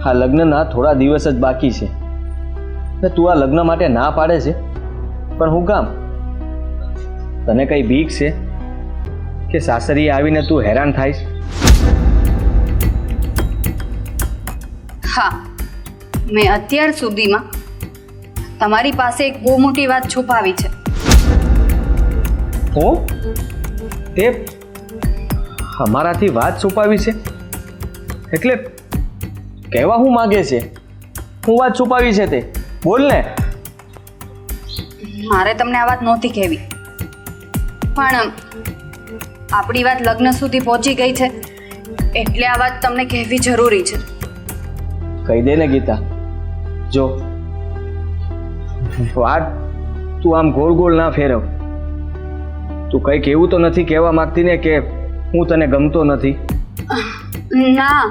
આ લગ્નના થોડા દિવસ જ બાકી છે ને તું આ લગ્ન માટે ના પાડે છે, પણ હું કામ? તને કઈ બીક છે કે સાસરીએ આવીને તું હેરાન થાઈશ? હા, મેં અત્યાર સુધીમાં તમારી પાસે એક બહુ મોટી વાત છુપાવી છે. હું તે અમારાથી વાત છુપાવી છે? એટલે કહેવા હું માગે છે? હું વાત છુપાવી છે તે બોલ ને. મારે તમને આ વાત નહોતી કહેવી, પણ આપણી વાત લગ્ન સુધી પહોંચી ગઈ છે એટલે આ વાત તમને કહેવી જરૂરી છે. કહી દે ને ગીતા. જો વાત તું આમ ગોળ ગોળ ના ફેરવ. તું કંઈક એવું તો નથી કહેવા માંગતી ને કે હું તને ગમતો નથી? ના,